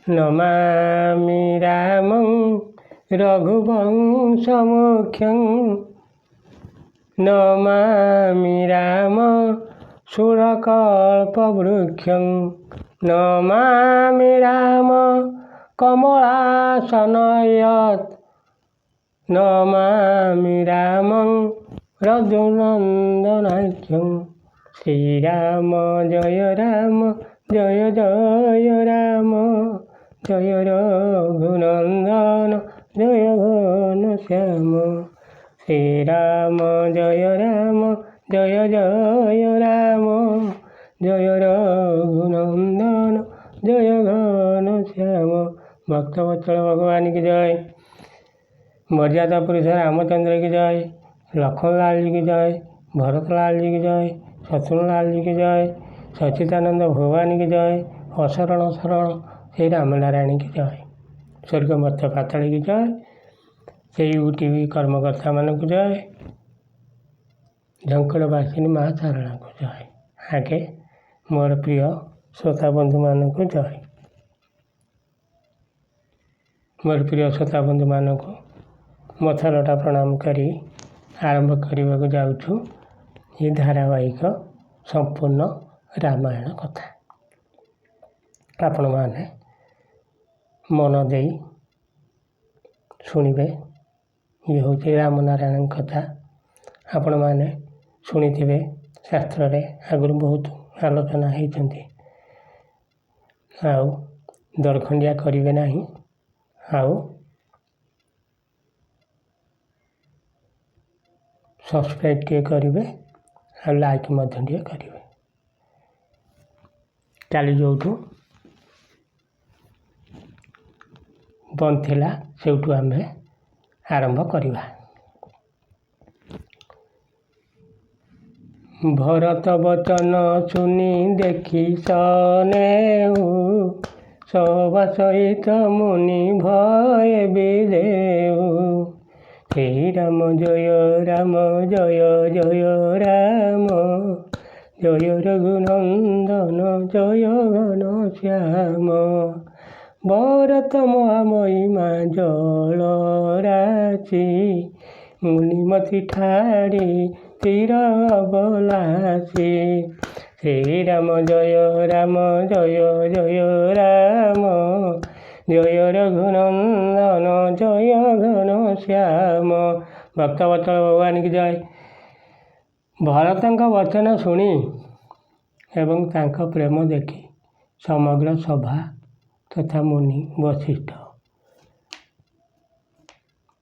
नमामि रामं रघुवंशमुख्यं नमामि राम सुरकल्पवृक्षं नमामि राम कमलासनयत् नमामि रामं रघुनन्दनाख्यं श्रीराम जय राम जय जय राम जय रघुनन्दन जय घनश्याम श्रीराम जय राम जय जय राम जय रघुनन्दन जय घनश्याम। भक्तवत्सल भगवान की जय। मर्यादा पुरुष रामचंद्र की जय। लखनलाल जी की जय। भरतलाल जी की जय। शत्रुलाल जी की जय। सच्चिदानंद भगवान की जय। अशरण शरण श्री रामनारायण की जय। स्वर्ग मर्त्य पाताल की जय। से यूटीवी कर्मकर्ता मान को जय। झंकड़वासिनी माँ सारणा को जय। आगे मोर प्रिय श्रोता बंधु मान को जय। मोर प्रिय श्रोता बंधु मान को मथलटा प्रणाम करी आरंभ करने को जाऊँ ये धारावाहिक संपूर्ण रामायण कथा। आपण मैंने मन दे शुणिबे। ये हूँ रामनारायण कथा। आपण मैंने शुणी थे शास्त्र आगुरी बहुत आलोचना होती आउ दरखंडिया करेंगे ना आउ सब्सक्राइब टे करेंगे आ लाइक टे करेंगे। काली जो बंद थिला सेउठू आमे आरंभ करिबा। भरत वचन सुनी देखी सनेहु सभा सहित मुनि भय विदेहु श्री राम जय राम जय जय राम जय रघुनंदन जय घनश्याम भरत महामहिमा जल राशि मुनिमति ठारी तीर अबलासी श्री राम जय जय जय राम जय रघुनंदन जय घनश्याम। भक्तवत्सल भगवान की जय। भरतଙ୍କ वचन शुणी एवं तांका प्रेम देखी समग्र सभा तथा मुनि वशिष्ठ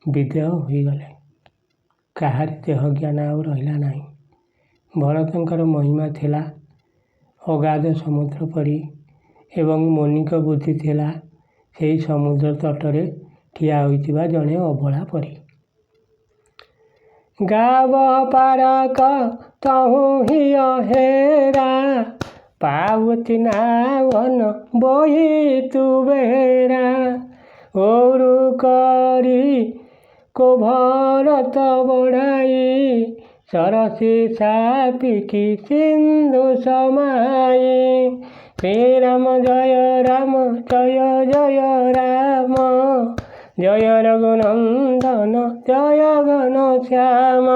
विदेह होगले। कहार देह ज्ञान आउ रहा नहीं। भरतंकर महिमा थिला अगाध समुद्र परी एवं मुनिक बुद्धि थिला से समुद्र तटरे ठिया होइतिबा जने अबला परी। गाव पारक तहु हिय हेरा पावती नावन बोही तु बेरा ओरु करी को भरत बढ़ाई सरसी सापिकी सिंधु समाई श्री राम जय जय राम जय रघुनंदन जय घनश्याम।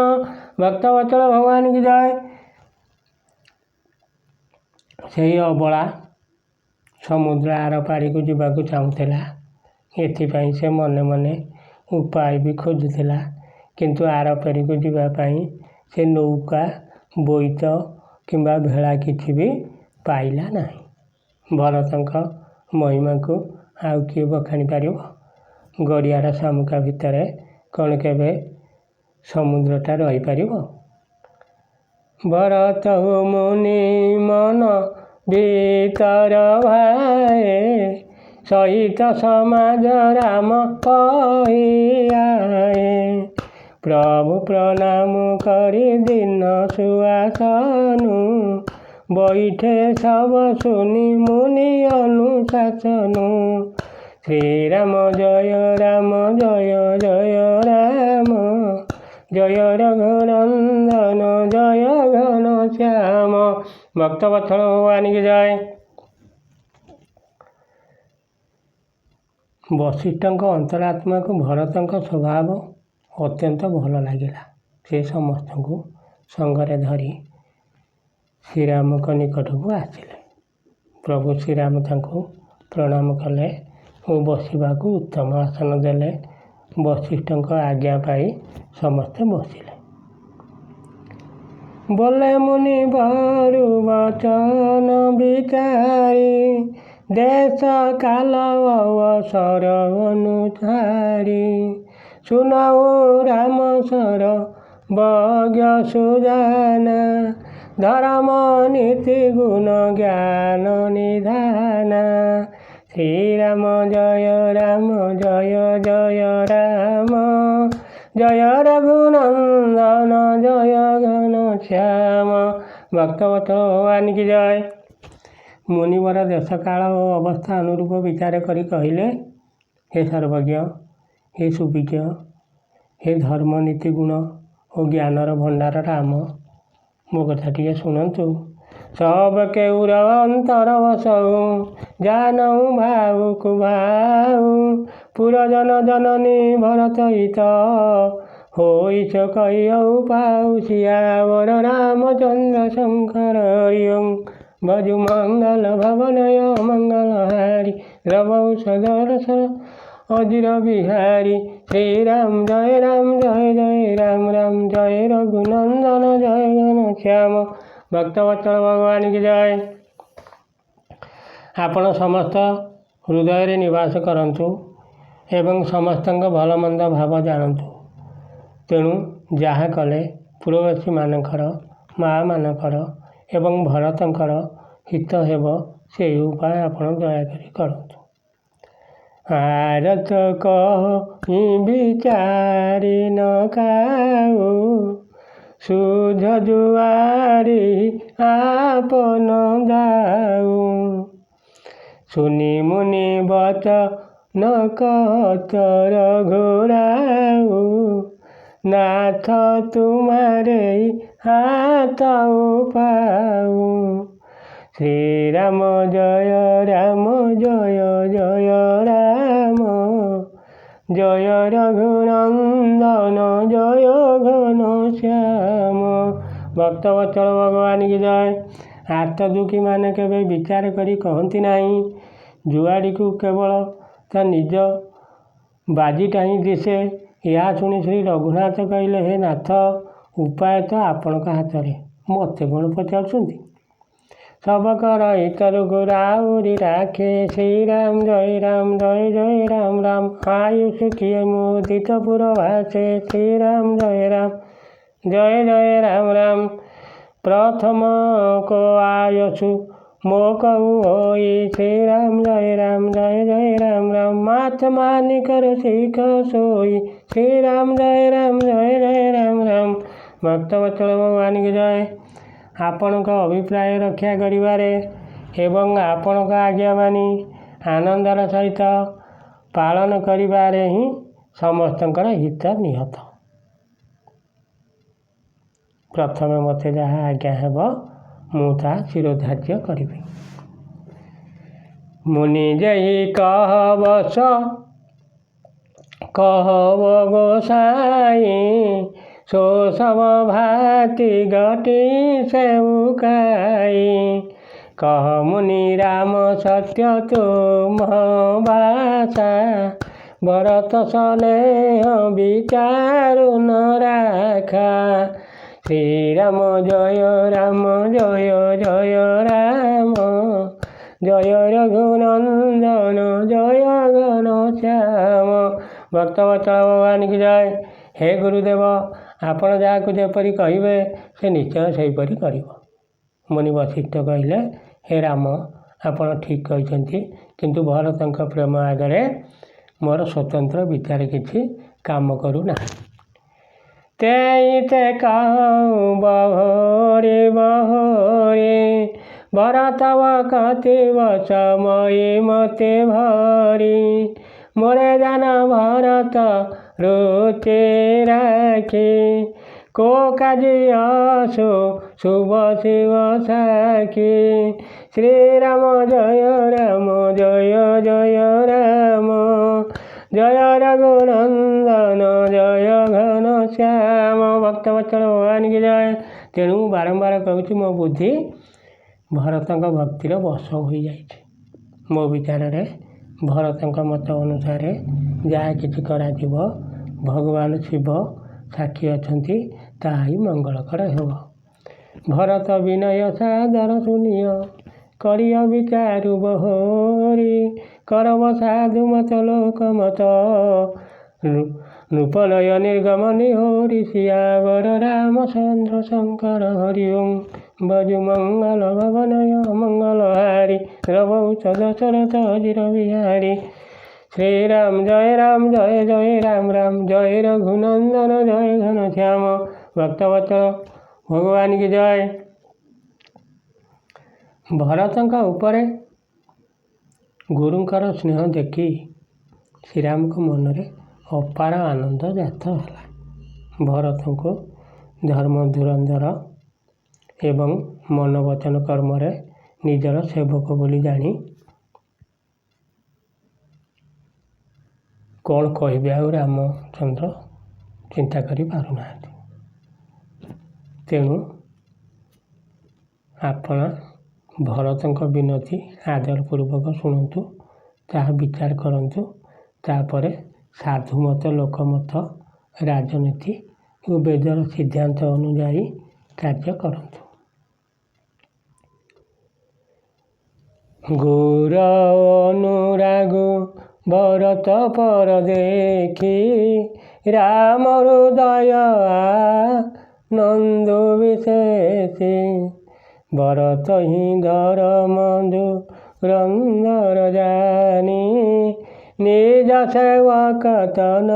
भक्तवत्सल भगवान की जय। से अबला समुद्र आर पारी को जावाक चाहूला। एथिपाई से मने मने उपाय भी खोजुला किंतु आर पारी को जावाई से नौका बोईत किंबा भेड़ा किछि भी पाइला नहीं। भरतंक महिमा को आउ किए बखाणी पारिबो। गड़ियार शामुका भितर कौन केबे समुद्रटा रही पारिबो। भरत मुनि मन भीतर भाए सहित समाज राम कहिआए प्रभु प्रणाम करी दिन सुआसनु बैठे सब सुनी मुनि अनुशासनु श्री राम जय जय राम जय रघुनंदन जय घनश्याम। ଭକ୍ତବତ୍ସଳ ଭଗବାନ କି ଜୟ। ବଶିଷ୍ଠଙ୍କ ଅନ୍ତରାତ୍ମାକୁ ଭରତଙ୍କ ସ୍ୱଭାବ ଅତ୍ୟନ୍ତ ଭଲ ଲାଗିଲା। ସେ ସମସ୍ତଙ୍କୁ ସଙ୍ଗରେ ଧରି ଶ୍ରୀରାମଙ୍କ ନିକଟକୁ ଆସିଲେ। ପ୍ରଭୁ ଶ୍ରୀରାମ ତାଙ୍କୁ ପ୍ରଣାମ କଲେ ଓ ବସିବାକୁ ଉତ୍ତମ ଆସନ ଦେଲେ। ବଶିଷ୍ଠଙ୍କ ଆଜ୍ଞା ପାଇ ସମସ୍ତେ ବସିଲେ। ବୋଲେ ମୁନି ବରୁ ବଚନ ବିଚାରି, ଦେଶ କାଳ ଅବସର ଅନୁସାରି, ଶୁଣାଉ ରାମ ସର ବଜ୍ଞ ସୁଜାନା, ଧର୍ମ ନୀତି ଗୁଣ ଜ୍ଞାନ ନିଧାନା। ଶ୍ରୀରାମ ଜୟ ରାମ ଜୟ ଜୟ ରାମ, ଜୟ ରଘୁନନ୍ଦନ ଜୟ ଘନଶ୍ୟାମ। ଭକ୍ତବତ୍ସଳ ଭଗବାନ କି ଜୟ। ମୁନିବର ଦେଶ କାଳ ଓ ଅବସ୍ଥା ଅନୁରୂପ ବିଚାର କରି କହିଲେ, ହେ ସର୍ବଜ୍ଞ, ହେ ସୁବିଜ୍ଞ, ହେ ଧର୍ମ ନୀତି ଗୁଣ ଓ ଜ୍ଞାନର ଭଣ୍ଡାର ରାମ, ମୋ କଥା ଟିକେ ଶୁଣନ୍ତୁ। ସବ କେଉର ଅନ୍ତର ବସଉ, ଜାନଉ ଭାଉକୁ ଭାଉ, ପୁରଜନ ଜନନୀ ଭରତ ହିତ, ହୋଇଛ କହିଉ ପାଉ। ସିୟାବର ରାମଚନ୍ଦ୍ର ଶଙ୍କର ହରିଓ, ଭଜୁ ମଙ୍ଗଳ ଭବନୟ ମଙ୍ଗଳ ହାରି, ରବৌ ସଦରସ ଅଜିର ବିହାରୀ। ଶ୍ରୀରାମ ଜୟ ରାମ ଜୟ ଜୟ ରାମ ରାମ, ଜୟ ରଘୁନନ୍ଦନ ଜୟ ଘନଶ୍ୟାମ। ଭକ୍ତବତ୍ସଳ ଭଗବାନ କି ଜୟ। ଆପଣ ସମସ୍ତ ହୃଦୟରେ ନିବାସ କରନ୍ତୁ ଏବଂ ସମସ୍ତଙ୍କ ଭଲ ମନ୍ଦ ଭାବ ଜାଣନ୍ତୁ। ତେଣୁ ଯାହା କଲେ ପୂର୍ବବର୍ତ୍ତୀମାନଙ୍କର, ମାଆମାନଙ୍କର ଏବଂ ଭରତଙ୍କର ହିତ ହେବ, ସେହି ଉପାୟ ଆପଣ ଦୟାକରି କରନ୍ତୁ। ଆରତ କହି ବିଚାରି ନ କାଉ, ସୁଧ ଜୁଆରି ଆପନ ଦାଉ, ଶୁନି ମୁନି ବଚନ କହତ ରଘୁରାଉ, ନାଥ ତୁମାରେ ହାତ ପାଉ। ଶ୍ରୀରାମ ଜୟ ରାମ ଜୟ ଜୟ ରାମ, ଜୟ ରଘୁନନ୍ଦନ ଜୟ ଘନଶ୍ୟାମ। ଭକ୍ତବତ୍ସଳ ଭଗବାନ କି ଜୟ। ଆର୍ତ ଦୁଃଖୀମାନେ କେବେ ବିଚାର କରି କହନ୍ତି ନାହିଁ, ଯୁଆଡ଼ିକୁ କେବଳ ତା ନିଜ ବାଜିଟା ହିଁ ଦିଶେ। ଏହା ଶୁଣି ଶ୍ରୀ ରଘୁନାଥ କହିଲେ, ହେ ନାଥ, ଉପାୟ ତ ଆପଣଙ୍କ ହାତରେ, ମୋତେ କ'ଣ ପଚାରୁଛନ୍ତି? ସବକର ହିତରୁ ଗୁରାଉରି ରାଖେ, ଶ୍ରୀରାମ ଜୟ ରାମ ଜୟ ଜୟ ରାମ ରାମ, ଆୟୁଷ କିଏ ମୁଦିତ ପୁର ଭାସେ। ଶ୍ରୀରାମ ଜୟ ରାମ ଜୟ ଜୟ ରାମ ରାମ, ପ୍ରଥମ କୋ ଆୟୁଷୁ ମୋ କହୁ ହୋଇ। ଶ୍ରୀରାମ ଜୟ ରାମ ଜୟ ଜୟ ରାମ ରାମ, ମାଥ ମାନିକର ଶିଖ ସୋଇ। ଶ୍ରୀରାମ ଜୟ ରାମ ଜୟ ଜୟ ରାମ ରାମ। ଭକ୍ତବତ୍ସଳ ଭଗବାନ କି ଜୟ। ଆପଣଙ୍କ ଅଭିପ୍ରାୟ ରକ୍ଷା କରିବାରେ ଏବଂ ଆପଣଙ୍କ ଆଜ୍ଞା ମାନି ଆନନ୍ଦର ସହିତ ପାଳନ କରିବାରେ ହିଁ ସମସ୍ତଙ୍କର ହିତ ନିହତ। ପ୍ରଥମେ ମୋତେ ଯାହା ଆଜ୍ଞା ହେବ, ମୁଁ ତାହା ଶିରୋଧାର୍ଯ୍ୟ କରିବି। ମୁନି ଯେହି କହବସ କହବ ଗୋସାଇଁ, ସୋ ସବ ଭାତି ଘଟି ସେଉକାଇ। କହ ମୁନି ରାମ ସତ୍ୟ ତୁମ ଭାଷା, ଭରତ ସ୍ନେହ ବିଚାରୁ ନ ରାଖା। ଶ୍ରୀରାମ ଜୟ ରାମ ଜୟ ଜୟ ରାମ, ଜୟ ରଘୁନନ୍ଦନ ଜୟ ଘନଶ୍ୟାମ। ଭକ୍ତବତ୍ସଳ ଭଗବାନ କି ଜୟ। ହେ ଗୁରୁଦେବ, ଆପଣ ଯାହାକୁ ଯେପରି କହିବେ ସେ ନିଶ୍ଚୟ ସେହିପରି କରିବ। ମୁନି ବଶିଷ୍ଠ କହିଲେ, ହେ ରାମ, ଆପଣ ଠିକ୍ କହିଛନ୍ତି, କିନ୍ତୁ ଭରତଙ୍କ ପ୍ରେମ ଆଗରେ ମୋର ସ୍ୱତନ୍ତ୍ର ବିଚାର କିଛି କାମ କରୁନାହିଁ। ତେଇତେ କହୁ ବହୋରି ବହୋରି, ଭରତ କତିବ ସମୟୀ ମତେ ଭରି। ମୋରେ ଜାନ ଭରତ ରୁଚି ରାଖି, को काजी आसो शुभ शिव साखी श्रीराम जय जय राम जय रघुनंदन जय घन श्याम भक्तवत्सल भगवान की जय। तेणु बारंबार कहूँ मो बुद्धि भरतଙ୍କ ଭକ୍ତିର ବଶ ହୋଇଯାଇଛି। ମୋ ବିଚାରରେ ଭରତଙ୍କ ମତ ଅନୁସାରେ ଯାହା କିଛି କରାଯିବ ଭଗବାନ ଶିବ ସାକ୍ଷୀ ଅଛନ୍ତି, ତାହା ହିଁ ମଙ୍ଗଳକର ହେବ। ଭରତ ବିନୟ ସାଦର ଶୁଣିୟ କରିୟ ବିଚାରୁ ବହରି କରବ ସାଧୁ ମତ ଲୋକ ମତ ନୃପନୟ ନିର୍ଗମ ନିହରି ସିୟାବର ରାମଚନ୍ଦ୍ର ଶଙ୍କର ହରି ଓಂ ବଜୁ ମଙ୍ଗଳ ଭବନୟ ମଙ୍ଗଳ ହାରି ରବୌଚ ଦଶରଥ ଅଜିର ବିହାରୀ ଶ୍ରୀରାମ ଜୟ ରାମ ରାମ ଜୟ ରଘୁନନ୍ଦନ ଜୟ ଘନ ଶ୍ୟାମ ଭକ୍ତବତ୍ସଳ ଭଗବାନ କି ଜୟ। ଭରତଙ୍କ ଉପରେ ଗୁରୁଙ୍କର ସ୍ନେହ ଦେଖି ଶ୍ରୀରାମଙ୍କ ମନରେ ଅପାର ଆନନ୍ଦ ଜାତ ହେଲା। ଭରତଙ୍କୁ ଧର୍ମ ଧୁରନ୍ଧର ଏବଂ ମନ ବଚନ କର୍ମରେ ନିଜର ସେବକ ବୋଲି ଜାଣି କ'ଣ କହିବେ ଆଉ ରାମଚନ୍ଦ୍ର ଚିନ୍ତା କରି ପାରୁନାହାନ୍ତି। ତେଣୁ ଆପଣ ଭରତଙ୍କ ବିନତି ଆଦରପୂର୍ବକ ଶୁଣନ୍ତୁ, ତାହା ବିଚାର କରନ୍ତୁ, ତାପରେ ସାଧୁମତ ଲୋକମତ ରାଜନୀତି ଓ ବେଦର ସିଦ୍ଧାନ୍ତ ଅନୁଯାୟୀ କାର୍ଯ୍ୟ କରନ୍ତୁ। ଗୁର ଅନୁରାଗ ଭରତ ପର ଦେଖି ରାମ ହୃଦୟ ନନ୍ଦ ବିଶେଷୀ ଭରତ ହିଁ ଧର୍ମ ଧୁରନ୍ଧର ଜାନି ନିଜ ସେବକ ତନ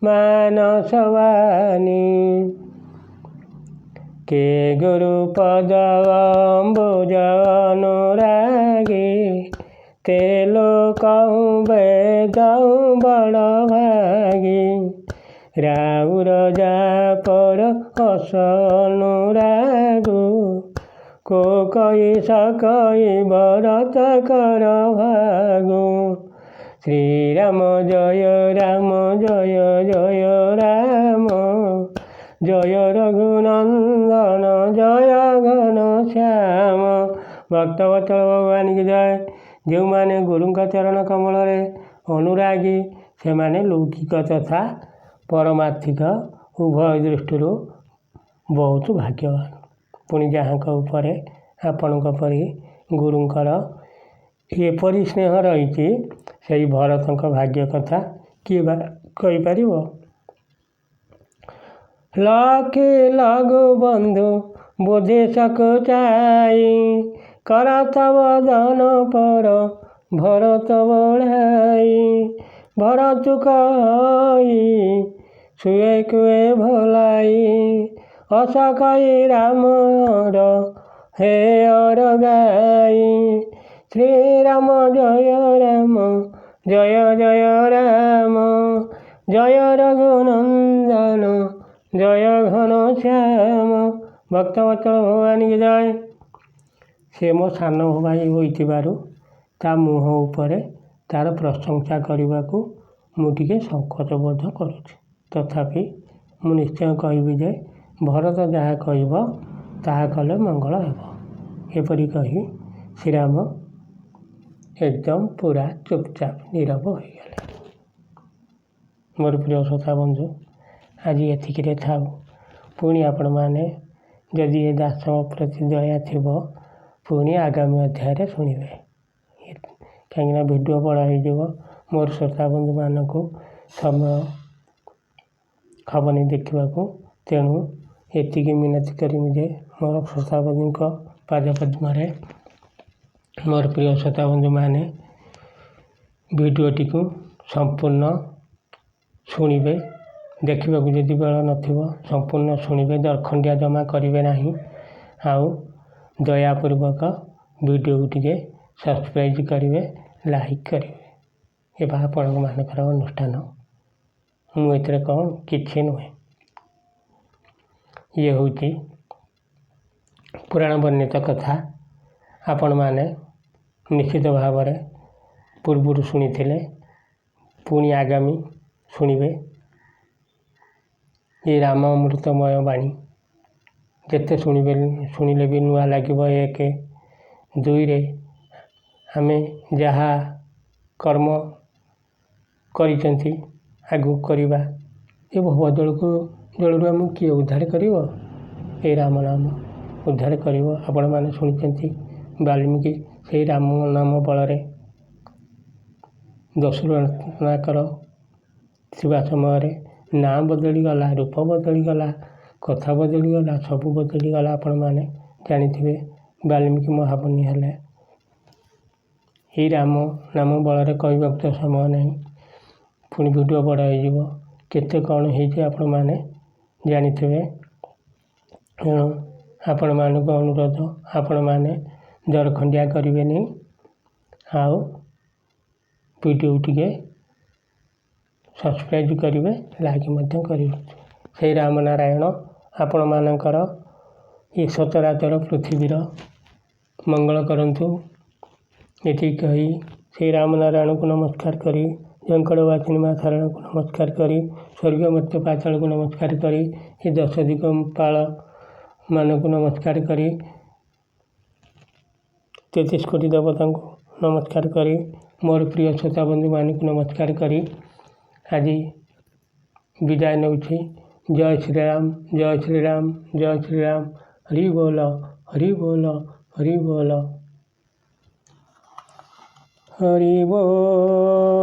ମାନସବାନୀ କେ ଗୁରୁ ପଦ ଅମ୍ବୁଜ ଅନୁରାଗୀ ते लोकहु बेदहु बड़ भागी राउर जापर हस अनुरागु को कही सकई भरत कर भागु श्रीराम जय राम जय रघुनंदन जय घन श्याम भक्तवत्सल भगवान की जय। ଯେଉଁମାନେ ଗୁରୁଙ୍କ ଚରଣ କମଳରେ ଅନୁରାଗୀ ସେମାନେ ଲୌକିକ ତଥା ପରମାର୍ଥିକ ଉଭୟ ଦୃଷ୍ଟିରୁ ବହୁତ ଭାଗ୍ୟବାନ। ପୁଣି ଯାହାଙ୍କ ଉପରେ ଆପଣଙ୍କ ପରି ଗୁରୁଙ୍କର ଏପରି ସ୍ନେହ ରହିଛି ସେହି ଭରତଙ୍କ ଭାଗ୍ୟ କଥା କିଏ ବା କହିପାରିବ। ଲକ୍ଷେ ଲଘୁ ବନ୍ଧୁ ବୁଦ୍ଧି ସକୁଚାଇ କରତବ ଧନ ପର ଭରତ ବଢ଼ାଇ ଭରତୁ କହି ଶୁଏ କୁଏ ଭଲାଇ ଅସକଇ ରାମର ହେ ଅର ଗାଇ ଶ୍ରୀରାମ ଜୟ ରାମ ଜୟ ରଘୁନନ୍ଦନ ଜୟ ଘନ ଶ୍ୟାମ ଭକ୍ତବତ୍ସଳ ଭଗବାନ କି ଜୟ। ସେ ମୋ ସାନ ଭାଇ ହୋଇଥିବାରୁ ତା ମୁହଁ ଉପରେ ତାର ପ୍ରଶଂସା କରିବାକୁ ମୁଁ ଟିକେ ସଂକୋଚ ବୋଧ କରୁଛି। ତଥାପି ମୁଁ ନିଶ୍ଚୟ କହିବି ଯେ ଭରତ ଯାହା କହିବ ତାହା କଲେ ମଙ୍ଗଳ ହେବ। ଏପରି କହି ଶ୍ରୀରାମ ଏକଦମ ପୁରା ଚୁପଚାପ ନୀରବ ହୋଇଗଲେ। ମୋର ପ୍ରିୟ ଶ୍ରୋତା ବନ୍ଧୁ, ଆଜି ଏତିକିରେ ଥାଉ। ପୁଣି ଆପଣମାନେ ଯଦି ଏ ଦାସଙ୍କ ପ୍ରତି ଦୟା ଥିବ ପୁଣି ଆଗାମୀ ଅଧ୍ୟାୟରେ ଶୁଣିବେ। କାହିଁକିନା ଭିଡ଼ିଓ ବଡ଼ ହୋଇଯିବ, ମୋର ଶ୍ରୋତା ବନ୍ଧୁମାନଙ୍କୁ ସମୟ ହେବନି ଦେଖିବାକୁ। ତେଣୁ ଏତିକି ମିନତି କରିବି ଯେ ମୋର ଶ୍ରୋତା ବନ୍ଧୁଙ୍କ ପାଦପଦ୍ମରେ ମୋର ପ୍ରିୟ ଶ୍ରୋତା ବନ୍ଧୁମାନେ ଭିଡ଼ିଓଟିକୁ ସମ୍ପୂର୍ଣ୍ଣ ଶୁଣିବେ। ଦେଖିବାକୁ ଯଦି ବେଳ ନଥିବ ସମ୍ପୂର୍ଣ୍ଣ ଶୁଣିବେ, ଦରଖଣ୍ଡିଆ ଜମା କରିବେ ନାହିଁ। ଆଉ ଦୟାପୂର୍ବକ ଭିଡ଼ିଓକୁ ଟିକେ ସବସ୍କ୍ରାଇବ୍ କରିବେ, ଲାଇକ୍ କରିବେ। ଏବେ ଆପଣଙ୍କମାନଙ୍କର ଅନୁଷ୍ଠାନ, ମୁଁ ଏଥିରେ କ'ଣ କିଛି ନୁହେଁ। ଇଏ ହେଉଛି ପୁରାଣ ବର୍ଣ୍ଣିତ କଥା। ଆପଣମାନେ ନିଶ୍ଚିତ ଭାବରେ ପୂର୍ବରୁ ଶୁଣିଥିଲେ, ପୁଣି ଆଗାମୀ ଶୁଣିବେ। ଏ ରାମ ଅମୃତମୟ ବାଣୀ ଯେତେ ଶୁଣିଲେ ବି ନୂଆ ଲାଗିବ। 1 2ରେ ଆମେ ଯାହା କର୍ମ କରିଛନ୍ତି ଆଗକୁ କରିବା। ଏ ଭବଜଳରୁ ଆମକୁ କିଏ ଉଦ୍ଧାର କରିବ? ଏ ରାମ ନାମ ଉଦ୍ଧାର କରିବ। ଆପଣମାନେ ଶୁଣିଛନ୍ତି ବାଲ୍ମୀକି ସେଇ ରାମ ନାମ ବଳରେ ଦଶରଥଙ୍କର ଥିବା ସମୟରେ ନାଁ ବଦଳିଗଲା, ରୂପ ବଦଳିଗଲା, କଥା ବଦଳିଗଲା, ସବୁ ବଦଳିଗଲା। ଆପଣମାନେ ଜାଣିଥିବେ ବାଲ୍ମୀକି ମହାମୁନି ହେଲେ। ଏଇ ରାମ ନାମ ବଳରେ କହିବାକୁ ତ ସମୟ ନାହିଁ, ପୁଣି ଭିଡ଼ିଓ ବଡ଼ ହେଇଯିବ। କେତେ କ'ଣ ହେଇଛି ଆପଣମାନେ ଜାଣିଥିବେ। ତେଣୁ ଆପଣମାନଙ୍କୁ ଅନୁରୋଧ, ଆପଣମାନେ ଦରଖଣ୍ଡିଆ କରିବେନି, ଆଉ ଭିଡ଼ିଓ ଟିକେ ସବସ୍କ୍ରାଇବ୍ କରିବେ, ଲାଇକ୍ ମଧ୍ୟ କରିବେ। ସେଇ ରାମନାରାୟଣ ଆପଣମାନଙ୍କର ଏ ସଚରାଚର ପୃଥିବୀର ମଙ୍ଗଳ କରନ୍ତୁ। ଏଠି କହି ସେଇ ରାମନାରାୟଣକୁ ନମସ୍କାର କରି, ଝଙ୍କଡ଼ବାସିନୀ ମା ଶାରଳାଙ୍କୁ ନମସ୍କାର କରି, ସ୍ୱର୍ଗୀୟ ମର୍ତ୍ତ୍ୟ ପାତାଳକୁ ନମସ୍କାର କରି, ଏ 10 ଦିଗପାଳମାନଙ୍କୁ ନମସ୍କାର କରି, 33 କୋଟି ଦେବତାଙ୍କୁ ନମସ୍କାର କରି, ମୋର ପ୍ରିୟ ଶ୍ରୋତାବନ୍ଧୁମାନଙ୍କୁ ନମସ୍କାର କରି ଆଜି ବିଦାୟ ନେଉଛି। ଜୟ ଶ୍ରୀରାମ, ଜୟ ଶ୍ରୀରାମ, ଜୟ ଶ୍ରୀରାମ। ହରି ବୋଲ, ହରି ବୋଲ, ହରି ବୋଲ, ହରି ବୋଲ।